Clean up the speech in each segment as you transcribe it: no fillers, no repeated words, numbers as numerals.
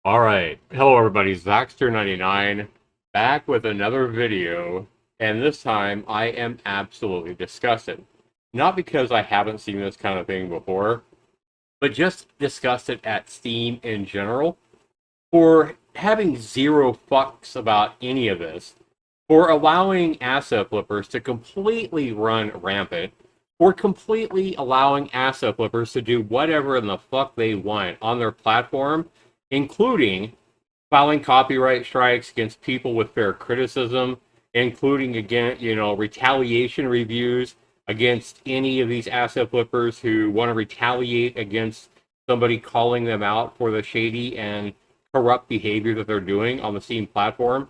All right. Hello, everybody. Zaxter99 back with another video. And this time I am absolutely disgusted. Not because I haven't seen this kind of thing before, but just disgusted at Steam in general for having zero fucks about any of this, for allowing asset flippers to completely run rampant, for completely allowing asset flippers to do whatever in the fuck they want on their platform, including filing copyright strikes against people with fair criticism, including again, retaliation reviews against any of these asset flippers who want to retaliate against somebody calling them out for the shady and corrupt behavior that they're doing on the Steam platform.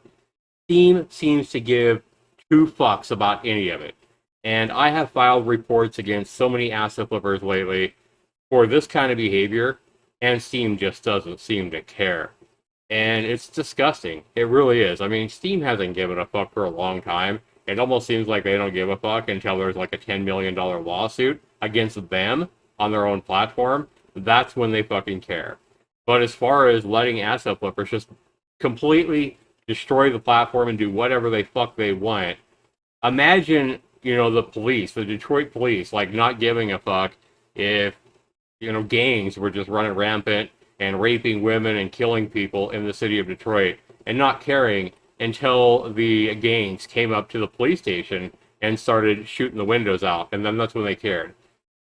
Steam seems to give two fucks about any of it. And I have filed reports against so many asset flippers lately for this kind of behavior, and Steam just doesn't seem to care. And it's disgusting. It really is. I mean, Steam hasn't given a fuck for a long time. It almost seems like they don't give a fuck until there's like a $10 million lawsuit against them on their own platform. That's when they fucking care. But as far as letting asset flippers just completely destroy the platform and do whatever they fuck they want, imagine, the police, the Detroit police, like not giving a fuck if, gangs were just running rampant and raping women and killing people in the city of Detroit and not caring until the gangs came up to the police station and started shooting the windows out. And then that's when they cared.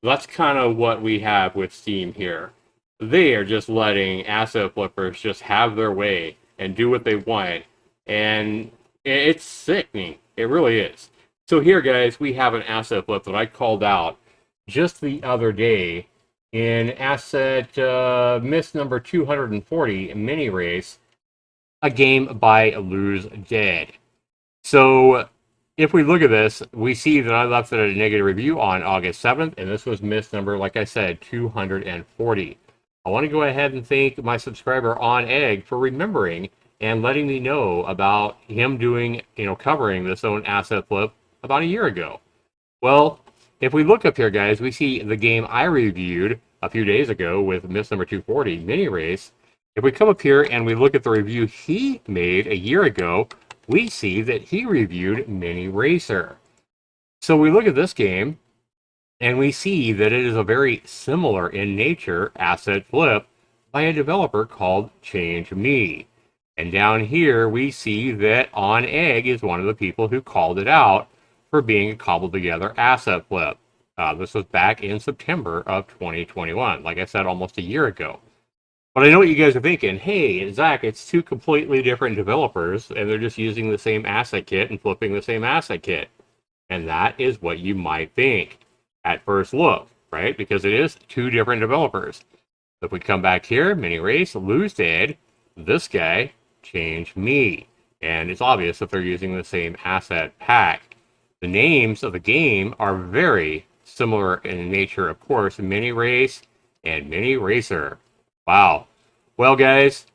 That's kind of what we have with Steam here. They are just letting asset flippers just have their way and do what they want. And it's sickening. It really is. So here, guys, we have an asset flip that I called out just the other day in asset miss number 240, MiniRace, a game by Lose Dead. So if we look at this, we see that I left it at a negative review on August 7th, and this was miss number, like I said, 240. I want to go ahead and thank my subscriber on Egg for remembering and letting me know about him doing, covering this own asset flip about a year ago. Well, if we look up here, guys, we see the game I reviewed a few days ago with miss number 240, MiniRace. If we come up here and we look at the review he made a year ago, we see that he reviewed MiniRacer. So we look at this game, and we see that it is a very similar in nature asset flip by a developer called Change Me. And down here, we see that On Egg is one of the people who called it out for being a cobbled together asset flip. This was back in September of 2021, like I said, almost a year ago. But I know what you guys are thinking. Hey, Zach, it's two completely different developers, and they're just using the same asset kit and flipping the same asset kit. And that is what you might think at first look, right? Because it is two different developers. If we come back here, MiniRace, Lose Dead, this guy, Change Me. And it's obvious that they're using the same asset pack. The names of the game are very similar in nature, of course, MiniRace and MiniRacer. Wow. Well, guys,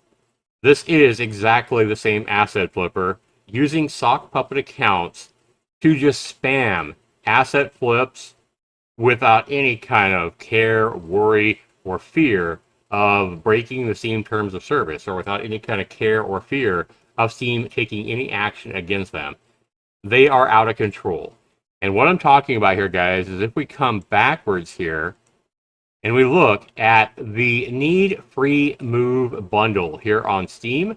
this is exactly the same asset flipper using sock puppet accounts to just spam asset flips without any kind of care, worry, or fear of breaking the Steam terms of service, or without any kind of care or fear of Steam taking any action against them. They are out of control. And what I'm talking about here, guys, is if we come backwards here and we look at the Need Free Move bundle here on Steam,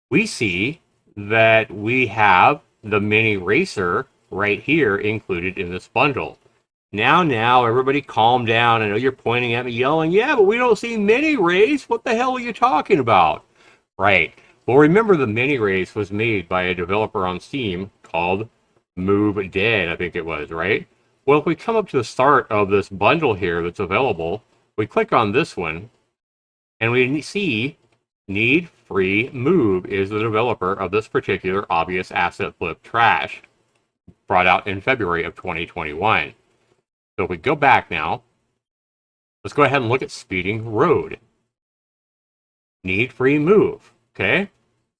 we see that we have the MiniRacer right here included in this bundle. Now, everybody calm down. I know you're pointing at me yelling, yeah, but we don't see MiniRace. What the hell are you talking about? Right. Well, remember the MiniRace was made by a developer on Steam called Move Dead, I think it was, right? Well, if we come up to the start of this bundle here that's available, we click on this one, and we see Need Free Move is the developer of this particular obvious asset flip trash, brought out in February of 2021. So if we go back now, let's go ahead and look at Speeding Road. Need Free Move, okay?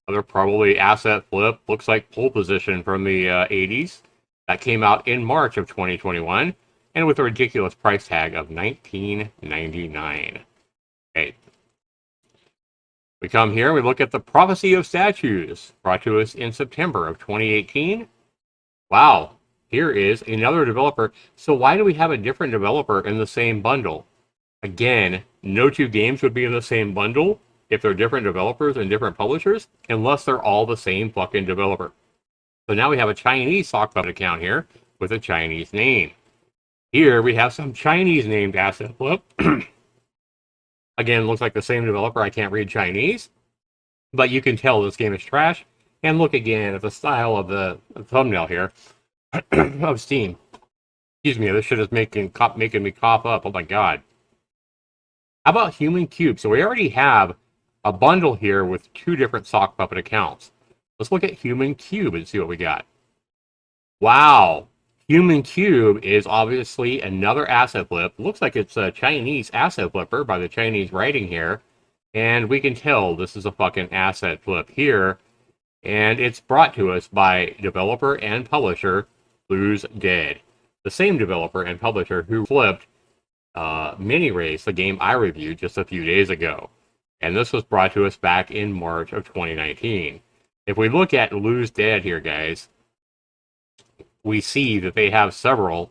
Other probably asset flip, looks like pole position from the 80s. That came out in March of 2021, and with a ridiculous price tag of $19.99. Okay. We come here, we look at the Prophecy of Statues, brought to us in September of 2018. Wow, here is another developer. So why do we have a different developer in the same bundle? Again, no two games would be in the same bundle if they're different developers and different publishers, unless they're all the same fucking developer. So now we have a Chinese sock puppet account here with a Chinese name. Here we have some Chinese named asset flip. Again, looks like the same developer. I can't read Chinese, but you can tell this game is trash. And look again at the style of the thumbnail here of Steam. Excuse me, this shit is making me cough up. Oh my god. How about Human Cube? So we already have a bundle here with two different sock puppet accounts. Let's look at Human Cube and see what we got. Wow. Human Cube is obviously another asset flip. Looks like it's a Chinese asset flipper by the Chinese writing here. And we can tell this is a fucking asset flip here. And it's brought to us by developer and publisher Lose Dead. The same developer and publisher who flipped MiniRace, the game I reviewed just a few days ago. And this was brought to us back in March of 2019. If we look at Lose Dead here, guys, we see that they have several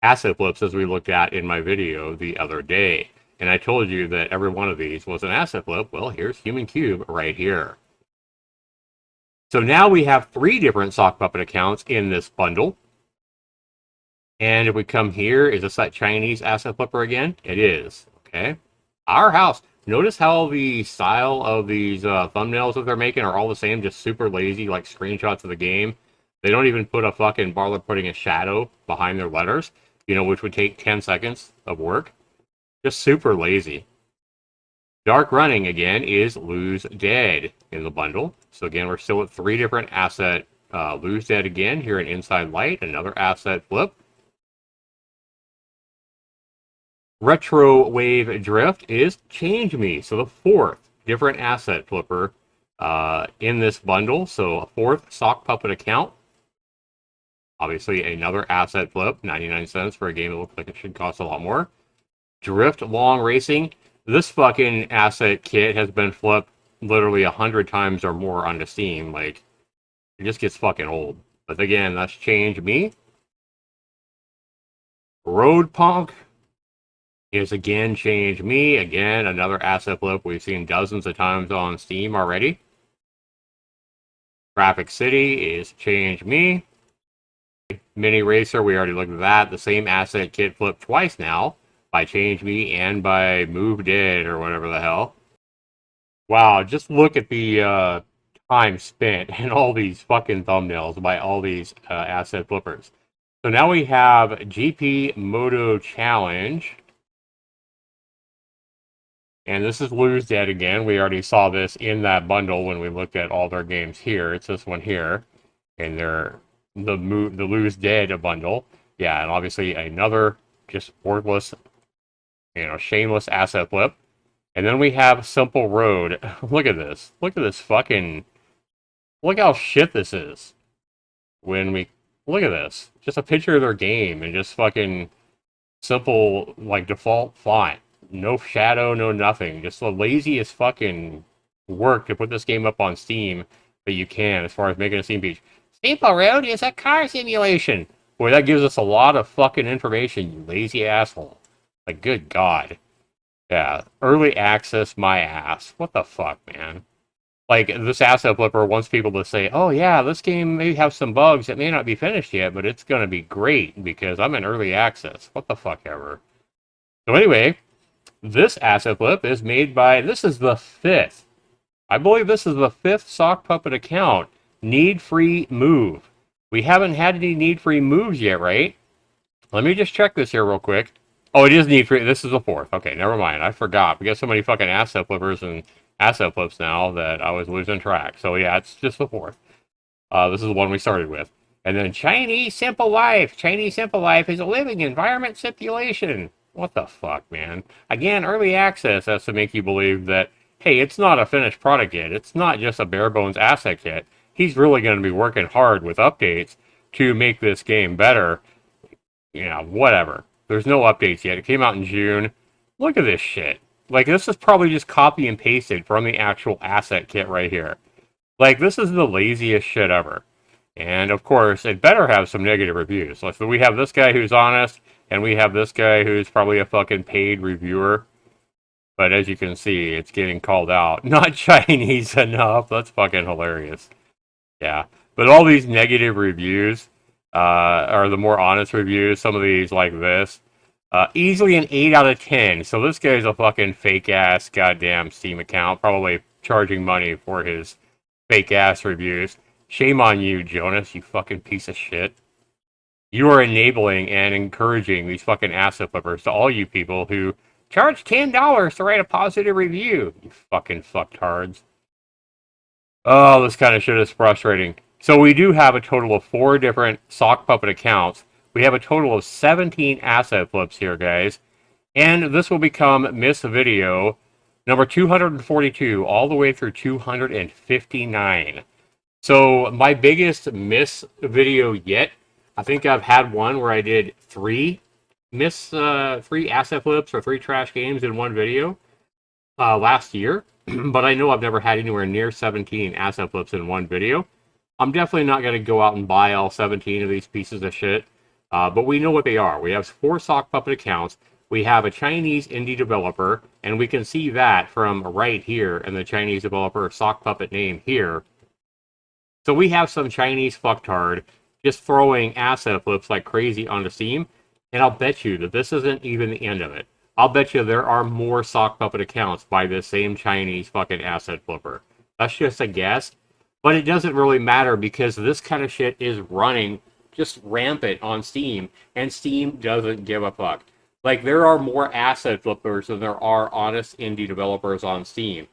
asset flips as we looked at in my video the other day. And I told you that every one of these was an asset flip. Well, here's Human Cube right here. So now we have three different sock puppet accounts in this bundle. And if we come here, is this that Chinese asset flipper again? It is. Okay. Our house. Notice how the style of these thumbnails that they're making are all the same, just super lazy, like screenshots of the game. They don't even put a fucking bother putting a shadow behind their letters, you know, which would take 10 seconds of work. Just super lazy. Dark Running, again, is Lose Dead in the bundle. So again, we're still at three different asset. Lose Dead again, here in Inside Light, another asset flip. Retro Wave Drift is Change Me. So the fourth different asset flipper in this bundle. So a fourth sock puppet account. Obviously another asset flip, 99 cents for a game that looks like it should cost a lot more. Drift Long Racing. This fucking asset kit has been flipped literally 100 times or more onto Steam. Like, it just gets fucking old. But again, that's Change Me. Road Punk is again Change Me. Again, another asset flip we've seen dozens of times on Steam already. Traffic City is Change Me. Mini Racer, we already looked at that. The same asset kit flipped twice now by Change Me and by Move Dead or whatever the hell. Wow, just look at the time spent and all these fucking thumbnails by all these asset flippers. So now we have GP Moto Challenge. And this is Lose Dead again. We already saw this in that bundle when we looked at all their games here. It's this one here. And they're the Lose Dead bundle. Yeah, and obviously another just worthless, you know, shameless asset flip. And then we have Simple Road. Look at this. Look at this fucking... Look how shit this is. When we... Look at this. Just a picture of their game and just fucking simple, like, default font. No shadow, no nothing. Just the laziest fucking work to put this game up on Steam that you can as far as making a Steam page. Simple Road is a car simulation. Boy, that gives us a lot of fucking information, you lazy asshole. Like, good God. Yeah, early access, my ass. What the fuck, man? Like, this asset flipper wants people to say, oh yeah, this game may have some bugs. It may not be finished yet, but it's going to be great because I'm in early access. What the fuck ever. So anyway, this asset flip is made by, this is the fifth. I believe this is the fifth sock puppet account. Need Free Move. We haven't had any Need Free Moves yet, right? Let me just check this here real quick. Oh, it is Need Free. This is the fourth. Okay, never mind. I forgot. We got so many fucking asset flippers and asset flips now that I was losing track. So yeah, it's just the fourth. This is the one we started with. And then Chinese Simple Life. Chinese Simple Life is a living environment simulation. What the fuck, man? Again, early access has to make you believe that, hey, it's not a finished product yet. It's not just a bare bones asset kit. He's really going to be working hard with updates to make this game better. You know, whatever. There's no updates yet. It came out in June. Look at this shit. Like, this is probably just copy and pasted from the actual asset kit right here. Like, this is the laziest shit ever. And of course, it better have some negative reviews. So we have this guy who's honest, and we have this guy who's probably a fucking paid reviewer. But as you can see, it's getting called out. Not Chinese enough. That's fucking hilarious. Yeah. But all these negative reviews are the more honest reviews. Some of these, like this, easily an 8 out of 10. So this guy's a fucking fake ass goddamn Steam account, probably charging money for his fake ass reviews. Shame on you, Jonas, you fucking piece of shit. You are enabling and encouraging these fucking asset flippers to all you people who charge $10 to write a positive review. You fucking fucktards. Oh, this kind of shit is frustrating. So we do have a total of 4 different sock puppet accounts. We have a total of 17 asset flips here, guys. And this will become M.I.S.S video number 242 all the way through 259. So my biggest M.I.S.S video yet, I think I've had one where I did 3 M.I.S.S, 3 asset flips or 3 trash games in one video last year. But I know I've never had anywhere near 17 asset flips in one video. I'm definitely not going to go out and buy all 17 of these pieces of shit. But we know what they are. We have 4 sock puppet accounts. We have a Chinese indie developer, and we can see that from right here in the Chinese developer sock puppet name here. So we have some Chinese fucktard just throwing asset flips like crazy onto Steam, and I'll bet you that this isn't even the end of it. I'll bet you there are more sock puppet accounts by this same Chinese fucking asset flipper. That's just a guess, but it doesn't really matter because this kind of shit is running just rampant on Steam, and Steam doesn't give a fuck. Like, there are more asset flippers than there are honest indie developers on Steam.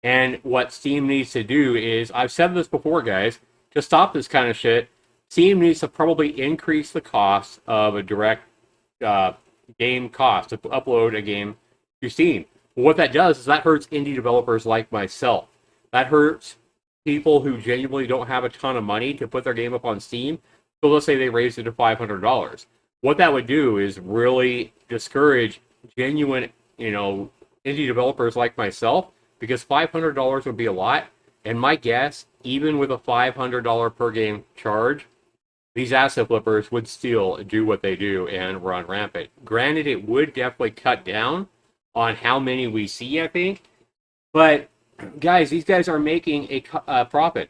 And what Steam needs to do is, I've said this before, guys, to stop this kind of shit, Steam needs to probably increase the cost of a direct game cost to upload a game to Steam. What that does is that hurts indie developers like myself. That hurts people who genuinely don't have a ton of money to put their game up on Steam. So let's say they raised it to $500. What that would do is really discourage genuine, indie developers like myself, because $500 would be a lot. And my guess, even with a $500 per game charge, these asset flippers would still do what they do and run rampant. Granted, it would definitely cut down on how many we see, I think. But, guys, these guys are making a profit.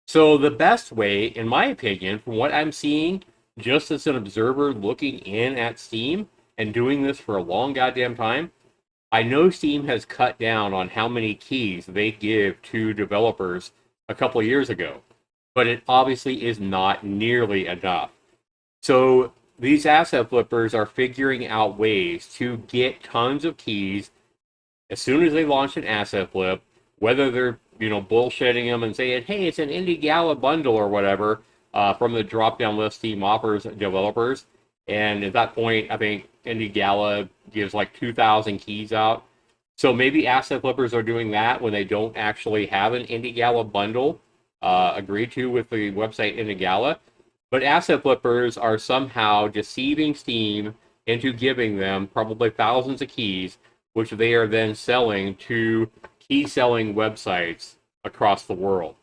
So the best way, in my opinion, from what I'm seeing, just as an observer looking in at Steam and doing this for a long goddamn time, I know Steam has cut down on how many keys they give to developers a couple of years ago, but it obviously is not nearly enough. So these asset flippers are figuring out ways to get tons of keys as soon as they launch an asset flip, whether they're bullshitting them and saying, hey, it's an Indie Gala bundle or whatever from the drop-down list Steam offers developers. And at that point, I think Indie Gala gives like 2,000 keys out. So maybe asset flippers are doing that when they don't actually have an Indie Gala bundle agreed to with the website Indie Gala. But asset flippers are somehow deceiving Steam into giving them probably thousands of keys, which they are then selling to key-selling websites across the world.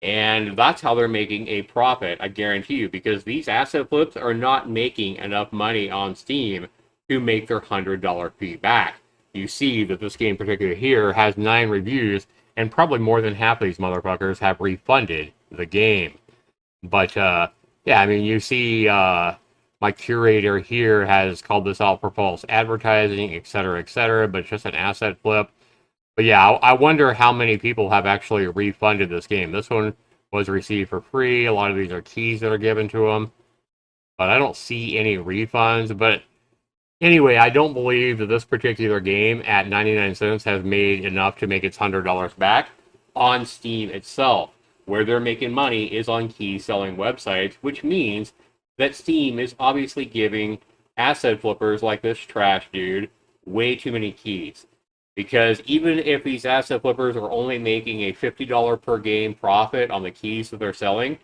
And that's how they're making a profit, I guarantee you, because these asset flips are not making enough money on Steam to make their $100 fee back. You see that this game particular here has 9 reviews, and probably more than half of these motherfuckers have refunded the game. But, yeah, I mean, you see my curator here has called this out for false advertising, etc., but it's just an asset flip. But yeah, I wonder how many people have actually refunded this game. This one was received for free. A lot of these are keys that are given to them. But I don't see any refunds. But anyway, I don't believe that this particular game at 99 cents has made enough to make its $100 back on Steam itself. Where they're making money is on key selling websites, which means that Steam is obviously giving asset flippers like this trash dude way too many keys. Because even if these asset flippers are only making a $50 per game profit on the keys that they're selling,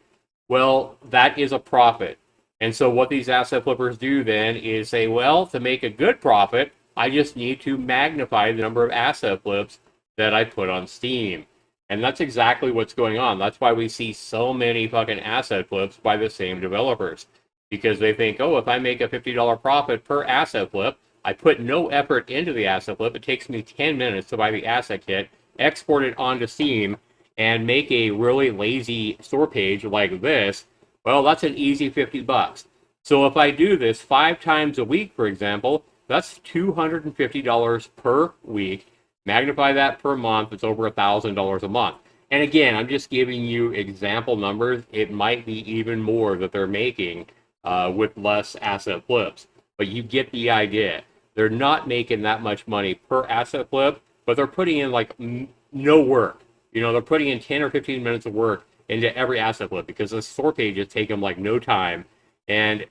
well, that is a profit. And so what these asset flippers do then is say, well, to make a good profit, I just need to magnify the number of asset flips that I put on Steam. And that's exactly what's going on. That's why we see so many fucking asset flips by the same developers. Because they think, oh, if I make a $50 profit per asset flip, I put no effort into the asset flip. It takes me 10 minutes to buy the asset kit, export it onto Steam, and make a really lazy store page like this. Well, that's an easy 50 bucks. So if I do this 5 times a week, for example, that's $250 per week. Magnify that per month, it's over $1,000 a month. And again, I'm just giving you example numbers. It might be even more that they're making with less asset flips. But you get the idea. They're not making that much money per asset flip, but they're putting in like no work. You know, they're putting in 10 or 15 minutes of work into every asset flip because the store pages take them like no time. And,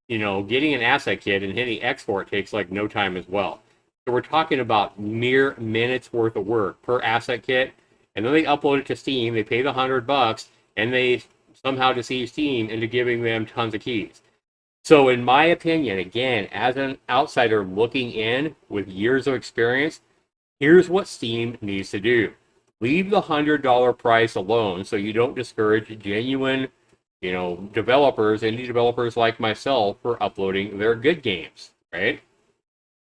you know, getting an asset kit and hitting export takes like no time as well. So we're talking about mere minutes worth of work per asset kit. And then they upload it to Steam. They pay the $100 and they somehow deceive Steam into giving them tons of keys. So in my opinion, again, as an outsider looking in with years of experience, here's what Steam needs to do. Leave the $100 price alone so you don't discourage genuine, you know, developers, indie developers like myself for uploading their good games, right?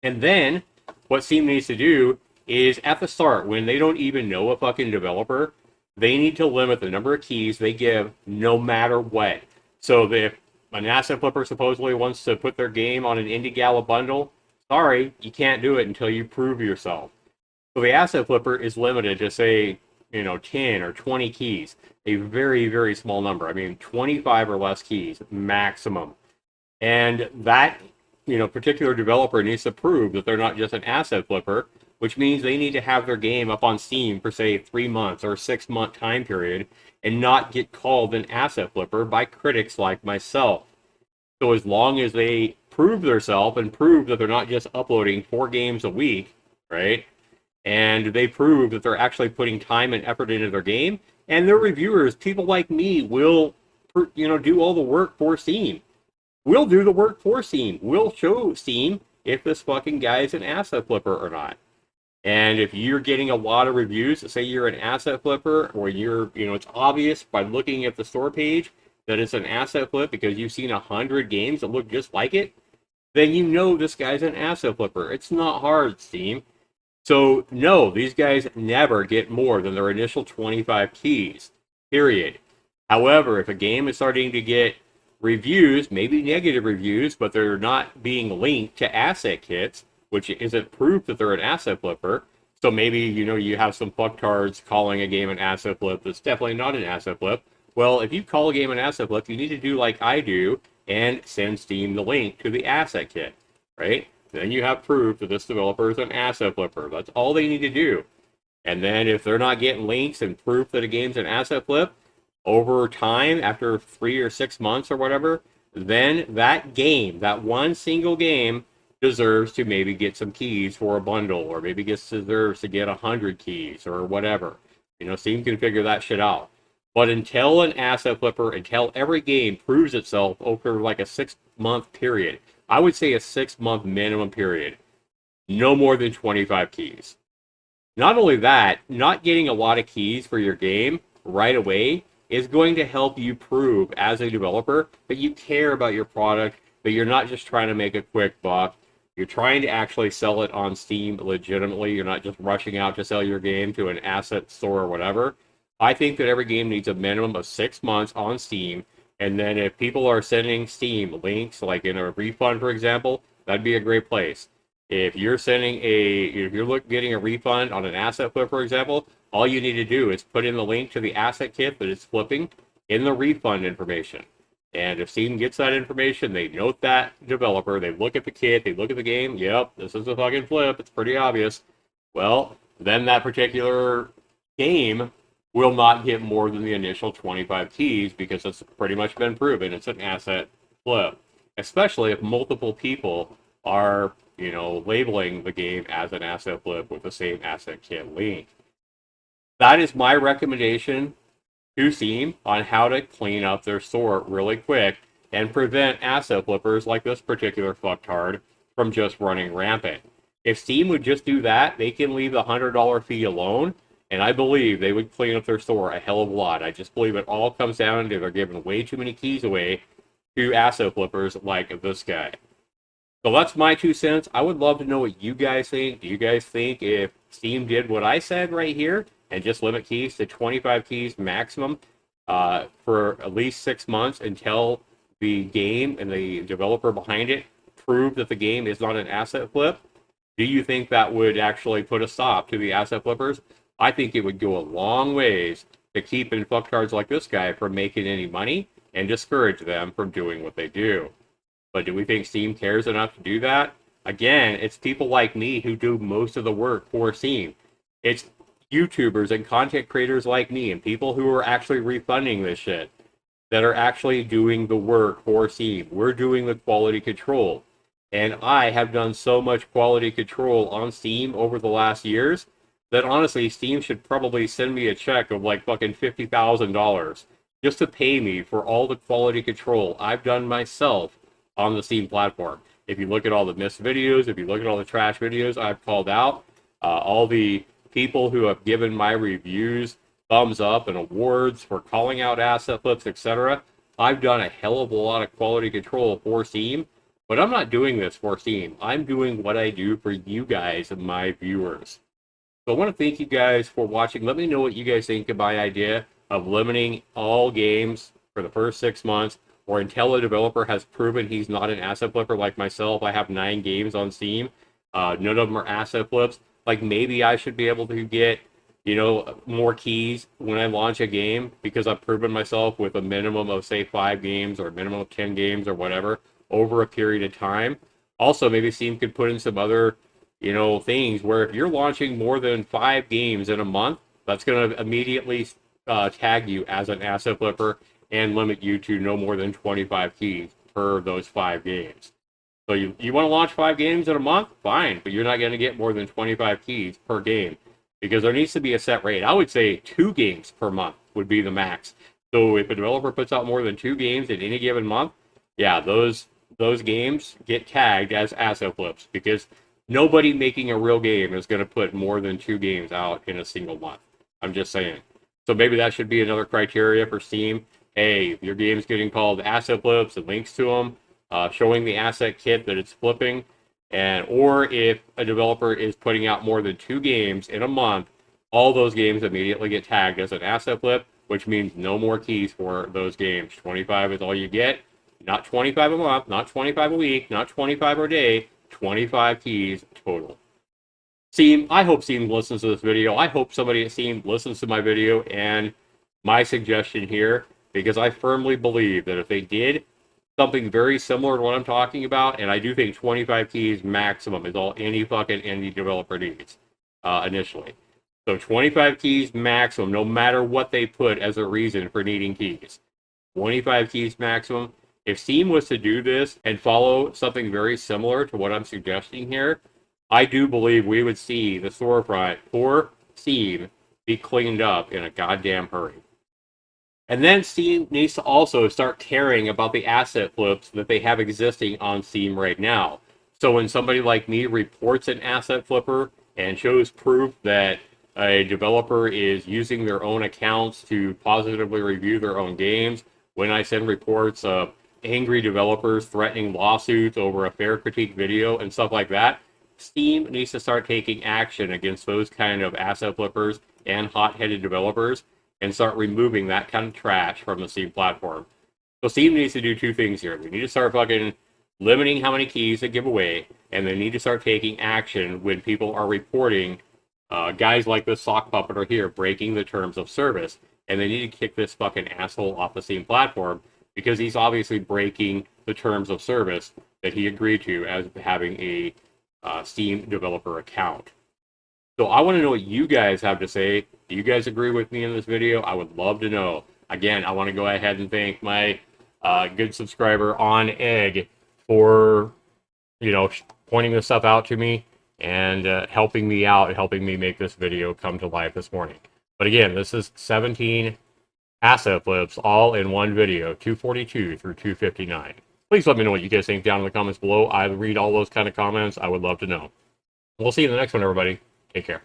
And then what Steam needs to do is at the start, when they don't even know a fucking developer, they need to limit the number of keys they give no matter what. So that if an asset flipper supposedly wants to put their game on an Indie Gala bundle, sorry, you can't do it until you prove yourself. So the asset flipper is limited to say, you know, 10 or 20 keys, a very, very small number. I mean, 25 or less keys maximum. And that, you know, particular developer needs to prove that they're not just an asset flipper, which means they need to have their game up on Steam for, say, 3 months or 6 month time period and not get called an asset flipper by critics like myself. So as long as they prove themselves and prove that they're not just uploading 4 games a week, right? And they prove that they're actually putting time and effort into their game, and their reviewers, people like me, will, you know, do all the work for Steam. We'll do the work for Steam. We'll show Steam if this fucking guy is an asset flipper or not. And if you're getting a lot of reviews, say you're an asset flipper, or you're, you know, it's obvious by looking at the store page that it's an asset flip because you've seen 100 games that look just like it, then you know this guy's an asset flipper. It's not hard, Steam. So, no, these guys never get more than their initial 25 keys, period. However, if a game is starting to get reviews, maybe negative reviews, but they're not being linked to asset kits, which isn't proof that they're an asset flipper. So maybe, you know, you have some fucktards calling a game an asset flip that's definitely not an asset flip. Well, if you call a game an asset flip, you need to do like I do and send Steam the link to the asset kit, right? Then you have proof that this developer is an asset flipper. That's all they need to do. And then if they're not getting links and proof that a game's an asset flip, over time, after 3 or 6 months or whatever, then that game, that one single game, deserves to maybe get some keys for a bundle, or maybe deserves to get 100 keys or whatever. You know, Steam can figure that shit out. But until an asset flipper, until every game proves itself over like a 6-month period, I would say a 6-month minimum period, no more than 25 keys. Not only that, not getting a lot of keys for your game right away is going to help you prove as a developer that you care about your product, that you're not just trying to make a quick buck. You're trying to actually sell it on Steam legitimately. You're not just rushing out to sell your game to an asset store or whatever. I think that every game needs a minimum of 6 months on Steam. And then if people are sending Steam links, like in a refund, for example, that'd be a great place. If you're getting a refund on an asset flip, for example, all you need to do is put in the link to the asset kit that it's flipping in the refund information. And if Steam gets that information, they note that developer, they look at the kit, they look at the game, yep, this is a fucking flip, it's pretty obvious. Well, then that particular game will not get more than the initial 25 keys because it's pretty much been proven it's an asset flip. Especially if multiple people are, you know, labeling the game as an asset flip with the same asset kit link. That is my recommendation to Steam on how to clean up their store really quick and prevent asset flippers like this particular fucktard from just running rampant. If Steam would just do that, they can leave the $100 fee alone, and I believe they would clean up their store a hell of a lot. I just believe it all comes down to they're giving way too many keys away to asset flippers like this guy. So that's my 2 cents. I would love to know what you guys think. Do you guys think if Steam did what I said right here and just limit keys to 25 keys maximum for at least 6 months until the game and the developer behind it prove that the game is not an asset flip, do you think that would actually put a stop to the asset flippers? I think it would go a long ways to keeping fucktards like this guy from making any money and discourage them from doing what they do. But do we think Steam cares enough to do that? Again, it's people like me who do most of the work for Steam. It's YouTubers and content creators like me and people who are actually refunding this shit that are actually doing the work for Steam. We're doing the quality control. And I have done so much quality control on Steam over the last years that honestly, Steam should probably send me a check of like fucking $50,000 just to pay me for all the quality control I've done myself on the Steam platform. If you look at all the missed videos, if you look at all the trash videos I've called out, all the people who have given my reviews thumbs up and awards for calling out asset flips, etc., I've done a hell of a lot of quality control for Steam, but I'm not doing this for Steam. I'm doing what I do for you guys and my viewers. So I want to thank you guys for watching. Let me know what you guys think of my idea of limiting all games for the first 6 months, or until a developer has proven he's not an asset flipper like myself. I have 9 games on Steam. None of them are asset flips. Like, maybe I should be able to get, more keys when I launch a game because I've proven myself with a minimum of, say, 5 games or a minimum of 10 games or whatever over a period of time. Also, maybe Steam could put in some other, things where if you're launching more than 5 games in a month, that's going to immediately tag you as an asset flipper and limit you to no more than 25 keys per those 5 games. So you want to launch 5 games in a month? Fine, but you're not going to get more than 25 keys per game because there needs to be a set rate. I would say 2 games per month would be the max. So if a developer puts out more than 2 games in any given month, yeah, those games get tagged as asset flips because nobody making a real game is going to put more than 2 games out in a single month. I'm just saying. So maybe that should be another criteria for Steam. Hey, your game's getting called asset flips and links to them, showing the asset kit that it's flipping, or if a developer is putting out more than 2 games in a month, all those games immediately get tagged as an asset flip, which means no more keys for those games. 25 is all you get. Not 25 a month, not 25 a week, not 25 a day, 25 keys total. Steam, I hope Steam listens to this video. I hope somebody at Steam listens to my video and my suggestion here, because I firmly believe that if they did something very similar to what I'm talking about, and I do think 25 keys maximum is all any fucking indie developer needs initially. So 25 keys maximum, no matter what they put as a reason for needing keys. 25 keys maximum. If Steam was to do this and follow something very similar to what I'm suggesting here, I do believe we would see the storefront for Steam be cleaned up in a goddamn hurry. And then Steam needs to also start caring about the asset flips that they have existing on Steam right now. So when somebody like me reports an asset flipper and shows proof that a developer is using their own accounts to positively review their own games, when I send reports of angry developers threatening lawsuits over a fair critique video and stuff like that, Steam needs to start taking action against those kind of asset flippers and hot-headed developers and start removing that kind of trash from the Steam platform. So Steam needs to do 2 things here. They need to start fucking limiting how many keys they give away, and they need to start taking action when people are reporting guys like this sock puppeter here breaking the terms of service. And they need to kick this fucking asshole off the Steam platform because he's obviously breaking the terms of service that he agreed to as having a Steam developer account. So I want to know what you guys have to say. Do you guys agree with me in this video? I would love to know. Again, I want to go ahead and thank my good subscriber on Egg for, pointing this stuff out to me and helping me out, helping me make this video come to life this morning. But again, this is 17 asset flips all in one video, 242 through 259. Please let me know what you guys think down in the comments below. I read all those kind of comments. I would love to know. We'll see you in the next one, everybody. Take care.